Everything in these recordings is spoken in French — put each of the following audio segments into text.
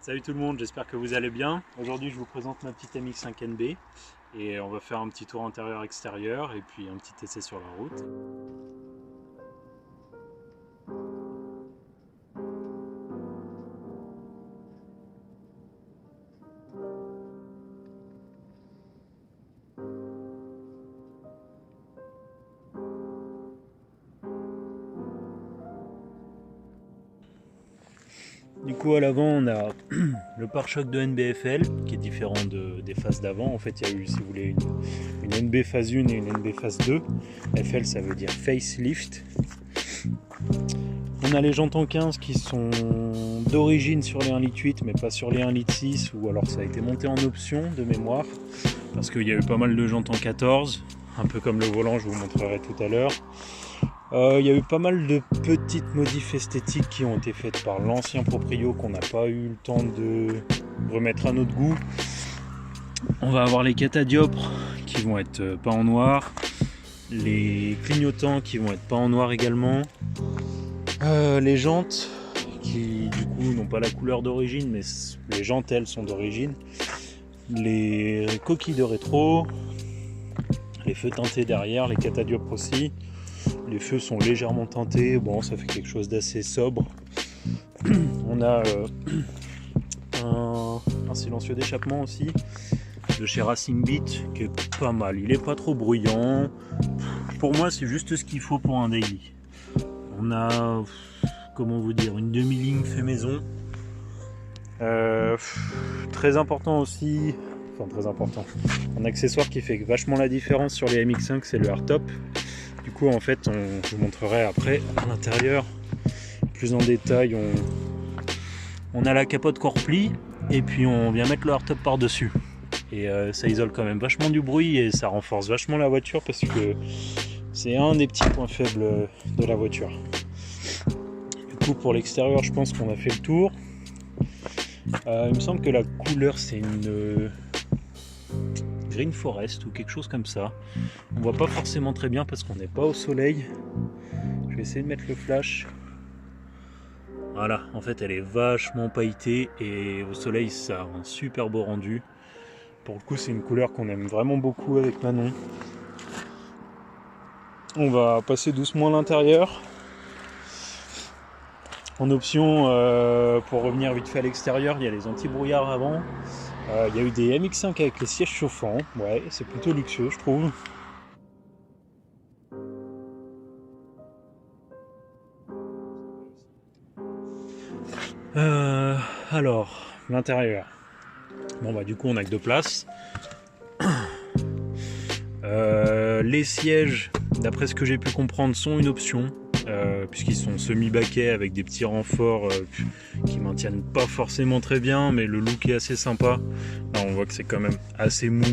Salut tout le monde, j'espère que vous allez bien. Aujourd'hui je vous présente ma petite MX5NB et on va faire un petit tour intérieur-extérieur et puis un petit essai sur la route. Du coup à l'avant on a le pare-choc de NBFL qui est différent des phases d'avant. En fait il y a eu, si vous voulez, une NB phase 1 et une NB phase 2. FL ça veut dire facelift. On a les jantes en 15 qui sont d'origine sur les 1,8 litre mais pas sur les 1,6 litre, ou alors ça a été monté en option de mémoire parce qu'il y a eu pas mal de jantes en 14, un peu comme le volant, je vous montrerai tout à l'heure. Il y a eu pas mal de petites modifs esthétiques qui ont été faites par l'ancien proprio qu'on n'a pas eu le temps de remettre à notre goût. On va avoir les catadioptres qui vont être peints en noir, les clignotants qui vont être peints en noir également, les jantes qui du coup n'ont pas la couleur d'origine mais les jantes elles sont d'origine, les coquilles de rétro, les feux teintés derrière, les catadioptres aussi. Les feux sont légèrement teintés, bon ça fait quelque chose d'assez sobre. On a un silencieux d'échappement aussi, de chez Racing Beat, qui est pas mal. Il est pas trop bruyant. Pour moi c'est juste ce qu'il faut pour un daily. On a, comment vous dire, une demi-ligne fait maison. Très important aussi, enfin très important, un accessoire qui fait vachement la différence sur les MX5, c'est le hardtop. Du coup en fait je vous montrerai après à l'intérieur plus en détail. On a la capote qu'on replie et puis on vient mettre le hardtop par dessus et ça isole quand même vachement du bruit et ça renforce vachement la voiture parce que c'est un des petits points faibles de la voiture. Du coup pour l'extérieur je pense qu'on a fait le tour. Il me semble que la couleur c'est une Green Forest ou quelque chose comme ça. On voit pas forcément très bien parce qu'on n'est pas au soleil. Je vais essayer de mettre le flash. Voilà, en fait elle est vachement pailletée et au soleil ça a un super beau rendu. Pour le coup c'est une couleur qu'on aime vraiment beaucoup avec Manon. On va passer doucement à l'intérieur. En option, pour revenir vite fait à l'extérieur, il y a les anti-brouillards avant. Il y a eu des MX5 avec les sièges chauffants, ouais, c'est plutôt luxueux je trouve. Alors, l'intérieur. Bon bah du coup on a que 2 places. Les sièges, d'après ce que j'ai pu comprendre, sont une option. Puisqu'ils sont semi-baquets avec des petits renforts qui maintiennent pas forcément très bien, mais le look est assez sympa. Là on voit que c'est quand même assez mou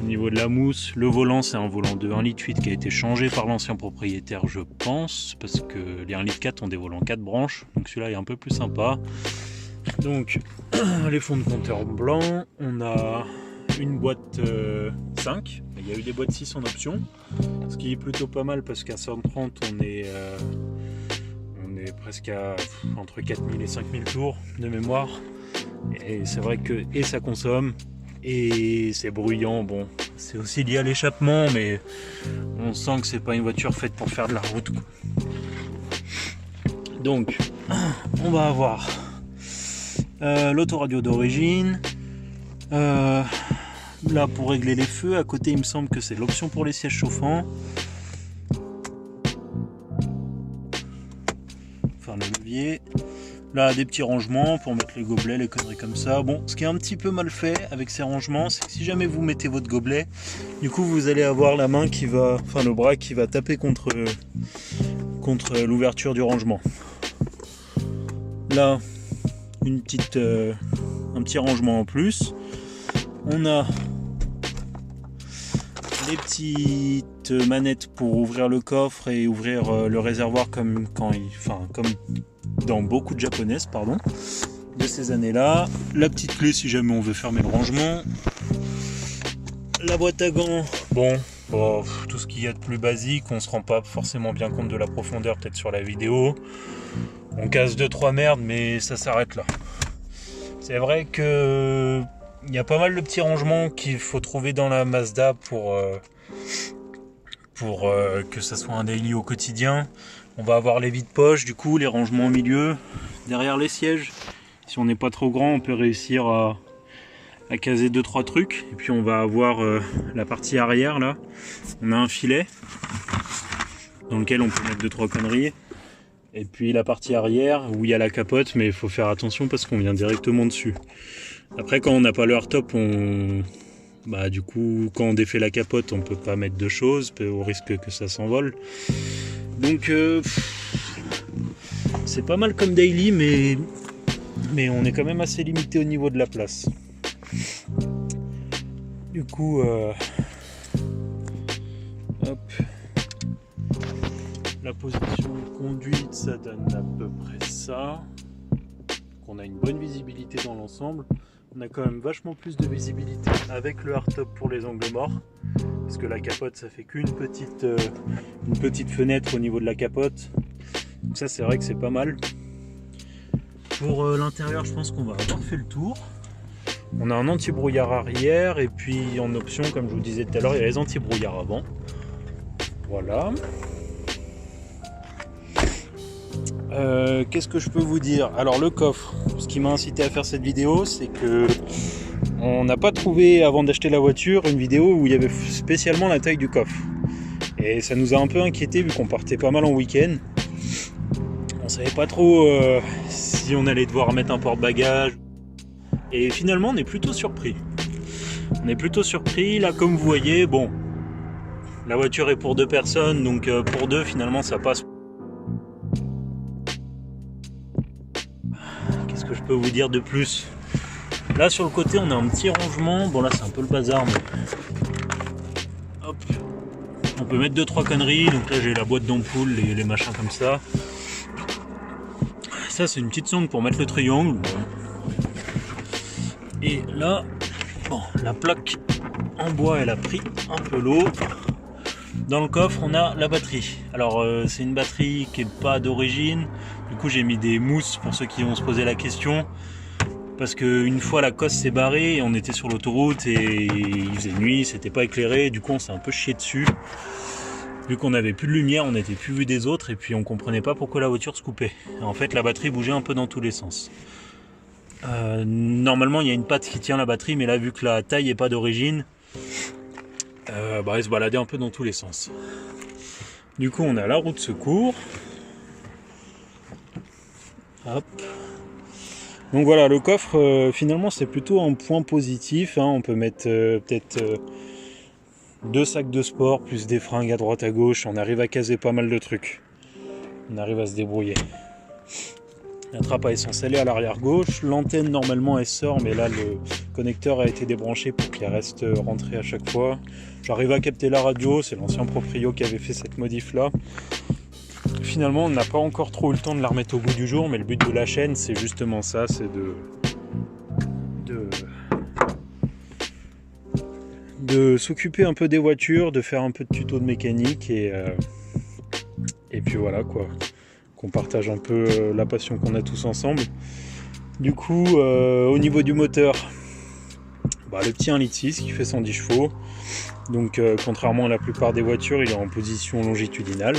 au niveau de la mousse. Le volant c'est un volant de 1,8 litre qui a été changé par l'ancien propriétaire je pense, parce que les 1,4 litre ont des volants 4 branches, donc celui-là est un peu plus sympa. Donc les fonds de compteur blancs, on a une boîte 5, il y a eu des boîtes 6 en option, ce qui est plutôt pas mal parce qu'à 130 on est presque à entre 4000 et 5000 tours de mémoire, et c'est vrai que ça consomme et c'est bruyant. Bon, c'est aussi lié à l'échappement, mais on sent que c'est pas une voiture faite pour faire de la route quoi. Donc on va avoir l'autoradio d'origine. Là pour régler les feux, à côté il me semble que c'est l'option pour les sièges chauffants. Enfin le levier. Là des petits rangements pour mettre les gobelets, les conneries comme ça. Bon, ce qui est un petit peu mal fait avec ces rangements, c'est que si jamais vous mettez votre gobelet, du coup vous allez avoir la main qui va, enfin le bras qui va taper contre l'ouverture du rangement. Là, un petit rangement en plus. On a les petites manettes pour ouvrir le coffre et ouvrir le réservoir comme dans beaucoup de japonaises, de ces années-là. La petite clé si jamais on veut fermer le rangement. La boîte à gants, bon, tout ce qu'il y a de plus basique, on se rend pas forcément bien compte de la profondeur peut-être sur la vidéo. On casse 2-3 merdes mais ça s'arrête là. C'est vrai que il y a pas mal de petits rangements qu'il faut trouver dans la Mazda pour que ça soit un daily au quotidien. On va avoir les vides-poches, du coup, les rangements au milieu, derrière les sièges. Si on n'est pas trop grand, on peut réussir à caser 2-3 trucs. Et puis on va avoir la partie arrière là. On a un filet dans lequel on peut mettre 2-3 conneries. Et puis la partie arrière où il y a la capote, mais il faut faire attention parce qu'on vient directement dessus. Après, quand on n'a pas le hardtop, du coup, quand on défait la capote, on peut pas mettre de choses, au risque que ça s'envole. Donc c'est pas mal comme daily, mais on est quand même assez limité au niveau de la place. Du coup, la position de conduite, ça donne à peu près ça. Donc on a une bonne visibilité dans l'ensemble. On a quand même vachement plus de visibilité avec le hardtop pour les angles morts, parce que la capote, ça fait qu'une petite fenêtre au niveau de la capote. Donc ça, c'est vrai que c'est pas mal. Pour l'intérieur, je pense qu'on va avoir fait le tour. On a un anti-brouillard arrière, et puis en option, comme je vous disais tout à l'heure, il y a les anti-brouillards avant. Voilà. Qu'est-ce que je peux vous dire? Alors le coffre, ce qui m'a incité à faire cette vidéo, c'est que on n'a pas trouvé, avant d'acheter la voiture, une vidéo où il y avait spécialement la taille du coffre. Et ça nous a un peu inquiété vu qu'on partait pas mal en week-end. On savait pas trop si on allait devoir mettre un porte-bagages. Et finalement, on est plutôt surpris. Là, comme vous voyez, bon, la voiture est pour 2 personnes, donc pour 2, finalement, ça passe. Qu'est-ce que je peux vous dire de plus? Là, sur le côté, on a un petit rangement. Bon, là, c'est un peu le bazar, mais hop, on peut mettre 2-3 conneries. Donc là, j'ai la boîte d'ampoule, les machins comme ça. Ça, c'est une petite sonde pour mettre le triangle. Et là, bon, la plaque en bois, elle a pris un peu l'eau. Dans le coffre, on a la batterie. Alors, c'est une batterie qui n'est pas d'origine. Du coup, j'ai mis des mousses pour ceux qui vont se poser la question. Parce qu'une fois la cosse s'est barrée, on était sur l'autoroute et il faisait nuit, c'était pas éclairé. Du coup, on s'est un peu chié dessus. Vu qu'on n'avait plus de lumière, on n'était plus vu des autres et puis on comprenait pas pourquoi la voiture se coupait. En fait, la batterie bougeait un peu dans tous les sens. Normalement, il y a une patte qui tient la batterie, mais là, vu que la taille n'est pas d'origine, elle se baladait un peu dans tous les sens. Du coup, on a la roue de secours. Hop. Donc voilà, le coffre, finalement, c'est plutôt un point positif. On peut mettre peut-être 2 sacs de sport, plus des fringues à droite à gauche. On arrive à caser pas mal de trucs. On arrive à se débrouiller. La trappe à essence, elle est à l'arrière gauche. L'antenne, normalement, elle sort, mais là, le connecteur a été débranché pour qu'il reste rentré à chaque fois. J'arrive à capter la radio, c'est l'ancien proprio qui avait fait cette modif-là. Finalement, on n'a pas encore trop eu le temps de la remettre au goût du jour, mais le but de la chaîne, c'est justement ça, c'est de s'occuper un peu des voitures, de faire un peu de tuto de mécanique, et puis voilà, quoi. Qu'on partage un peu la passion qu'on a tous ensemble. Du coup, au niveau du moteur, le petit 1,6 litre qui fait 110 chevaux. Donc, contrairement à la plupart des voitures, il est en position longitudinale.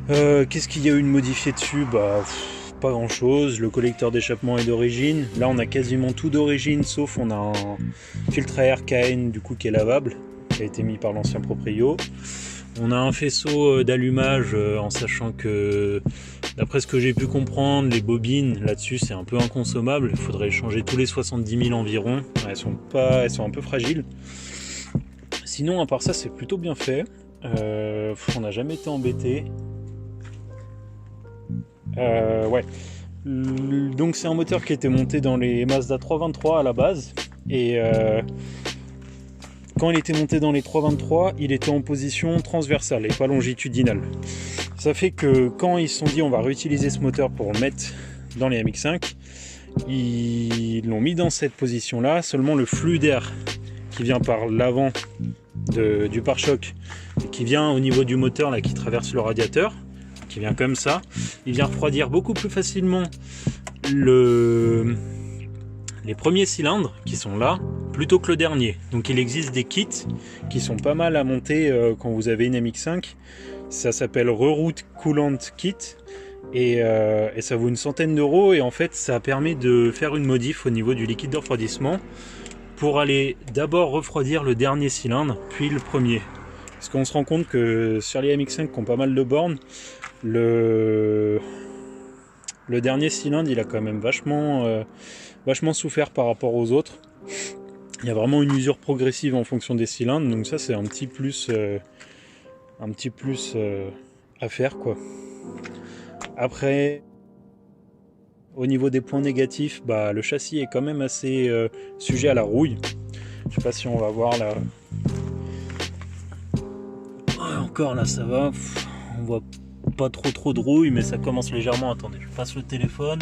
Qu'est-ce qu'il y a eu de modifié dessus? Pas grand chose. Le collecteur d'échappement est d'origine. Là, on a quasiment tout d'origine, sauf on a un filtre à air KN du coup qui est lavable, qui a été mis par l'ancien proprio. On a un faisceau d'allumage, en sachant que, d'après ce que j'ai pu comprendre, les bobines là-dessus c'est un peu inconsommable. Il faudrait les changer tous les 70 000 environ. Elles sont un peu fragiles. Sinon, à part ça, c'est plutôt bien fait. On n'a jamais été embêté. Donc c'est un moteur qui était monté dans les Mazda 323 à la base, et quand il était monté dans les 323, il était en position transversale et pas longitudinale. Ça fait que quand ils se sont dit on va réutiliser ce moteur pour le mettre dans les MX5, ils l'ont mis dans cette position là. Seulement le flux d'air qui vient par l'avant du pare-choc, qui vient au niveau du moteur là, qui traverse le radiateur, qui vient comme ça, il vient refroidir beaucoup plus facilement les premiers cylindres qui sont là plutôt que le dernier. Donc il existe des kits qui sont pas mal à monter quand vous avez une MX5. Ça s'appelle Reroute Coolant Kit et ça vaut une centaine d'euros, et en fait ça permet de faire une modif au niveau du liquide de refroidissement pour aller d'abord refroidir le dernier cylindre puis le premier. Parce qu'on se rend compte que sur les MX5 qui ont pas mal de bornes, le dernier cylindre il a quand même vachement souffert par rapport aux autres. Il y a vraiment une usure progressive en fonction des cylindres, donc ça c'est un petit plus à faire quoi. Après, au niveau des points négatifs, le châssis est quand même assez sujet à la rouille. Je sais pas si on va voir là. Encore là ça va, on voit pas trop de rouille, mais ça commence légèrement. Attendez, je passe le téléphone.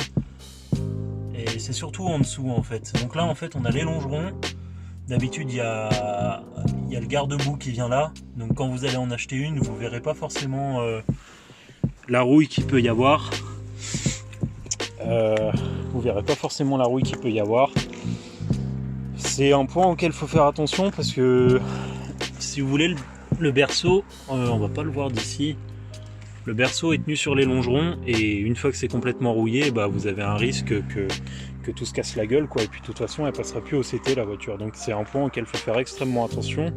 Et c'est surtout en dessous en fait. Donc là en fait on a les longerons. D'habitude il y a le garde-boue qui vient là. Donc quand vous allez en acheter une, vous verrez pas forcément la rouille qu'il peut y avoir. Vous verrez pas forcément la rouille qu'il peut y avoir. C'est un point auquel il faut faire attention, parce que si vous voulez le berceau, on va pas le voir d'ici. Le berceau est tenu sur les longerons, et une fois que c'est complètement rouillé, vous avez un risque que tout se casse la gueule, quoi. Et puis de toute façon elle passera plus au CT la voiture. Donc c'est un point auquel il faut faire extrêmement attention.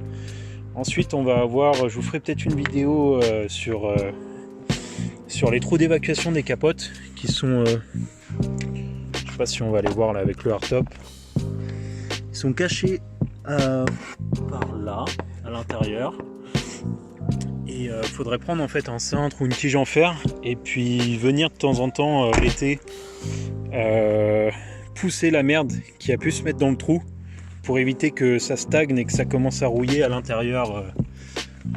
Ensuite on va avoir, je vous ferai peut-être une vidéo sur les trous d'évacuation des capotes qui sont, je sais pas si on va aller voir là avec le hardtop, ils sont cachés par là à l'intérieur, et il faudrait prendre en fait un cintre ou une tige en fer et puis venir de temps en temps l'été pousser la merde qui a pu se mettre dans le trou pour éviter que ça stagne et que ça commence à rouiller à l'intérieur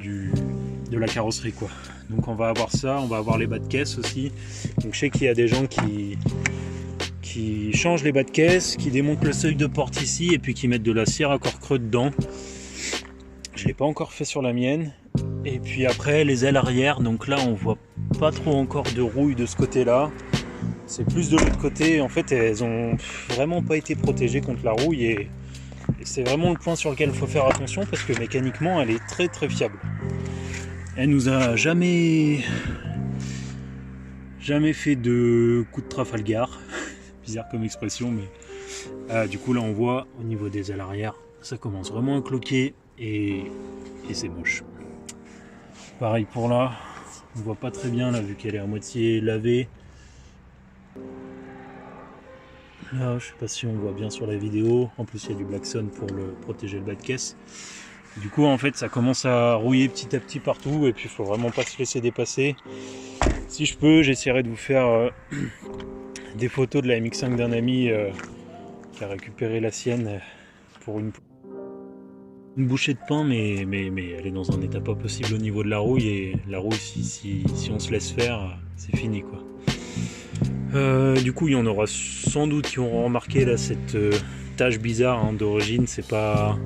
de la carrosserie, quoi. Donc on va avoir ça, on va avoir les bas de caisse aussi. Donc je sais qu'il y a des gens qui changent les bas de caisse, qui démontent le seuil de porte ici et puis qui mettent de la cire à corps creux dedans. Je l'ai pas encore fait sur la mienne. Et puis après les ailes arrière, donc là on voit pas trop encore de rouille de ce côté là. C'est plus de l'autre côté. En fait elles ont vraiment pas été protégées contre la rouille, et c'est vraiment le point sur lequel il faut faire attention, parce que mécaniquement elle est très fiable. Elle nous a jamais fait de coup de Trafalgar. Bizarre comme expression, mais du coup là on voit au niveau des ailes arrière, ça commence vraiment à cloquer, et c'est moche. Pareil pour là, on voit pas très bien là vu qu'elle est à moitié lavée. Là je sais pas si on voit bien sur la vidéo, en plus il y a du Blackson pour protéger le bas de caisse. Du coup en fait ça commence à rouiller petit à petit partout, et puis il faut vraiment pas se laisser dépasser. Si je peux, j'essaierai de vous faire des photos de la MX5 d'un ami qui a récupéré la sienne pour une bouchée de pain, mais elle est dans un état pas possible au niveau de la rouille, et la rouille si on se laisse faire, c'est fini quoi. Du coup il y en aura sans doute qui auront remarqué là cette tache bizarre, hein, d'origine c'est pas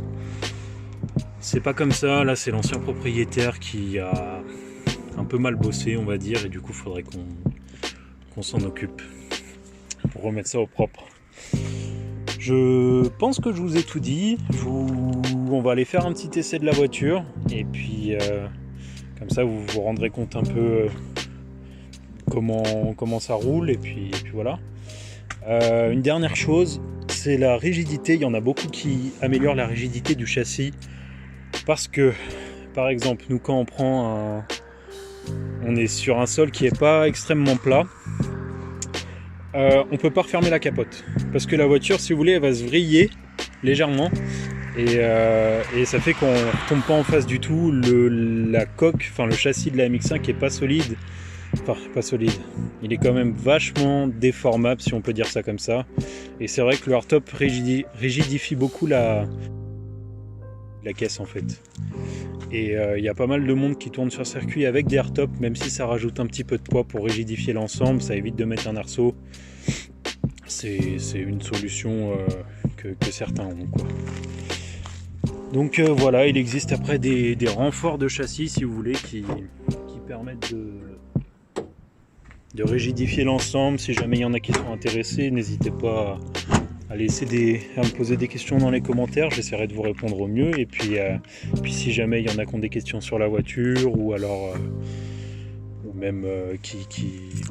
comme ça, là c'est l'ancien propriétaire qui a un peu mal bossé on va dire, et du coup il faudrait qu'on s'en occupe pour remettre ça au propre. Je pense que je vous ai tout dit. On va aller faire un petit essai de la voiture, et puis comme ça vous vous rendrez compte un peu comment ça roule, et puis voilà. Une dernière chose, c'est la rigidité. Il y en a beaucoup qui améliorent la rigidité du châssis, parce que par exemple nous quand on est sur un sol qui est pas extrêmement plat, on peut pas refermer la capote, parce que la voiture, si vous voulez, elle va se vriller légèrement, et ça fait qu'on tombe pas en face du tout. La coque, enfin le châssis de la MX5 est pas solide, il est quand même vachement déformable, si on peut dire ça comme ça, et c'est vrai que le hardtop rigidifie beaucoup la caisse en fait. Et il y a pas mal de monde qui tourne sur circuit avec des hardtops, même si ça rajoute un petit peu de poids pour rigidifier l'ensemble, ça évite de mettre un arceau. C'est une solution que certains ont, quoi. Donc voilà, il existe après des renforts de châssis, si vous voulez, qui permettent de rigidifier l'ensemble. Si jamais il y en a qui sont intéressés, n'hésitez pas à me poser des questions dans les commentaires. J'essaierai de vous répondre au mieux. Et puis si jamais il y en a qui ont des questions sur la voiture ou alors ou même qui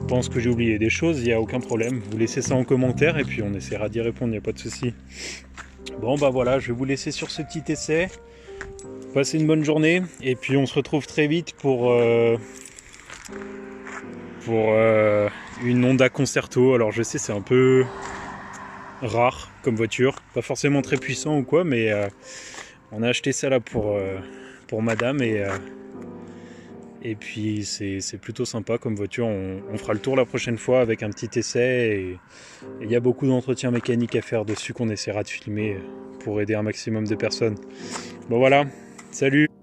pensent que j'ai oublié des choses, il n'y a aucun problème. Vous laissez ça en commentaire et puis on essaiera d'y répondre, il n'y a pas de souci. Bon bah voilà, je vais vous laisser sur ce petit essai. Passez une bonne journée et puis on se retrouve très vite pour une Honda Concerto. Alors je sais, c'est un peu rare comme voiture, pas forcément très puissant ou quoi, mais on a acheté ça là pour madame et puis c'est plutôt sympa comme voiture. On fera le tour la prochaine fois avec un petit essai et il y a beaucoup d'entretien mécanique à faire dessus qu'on essaiera de filmer pour aider un maximum de personnes. Bon voilà, salut!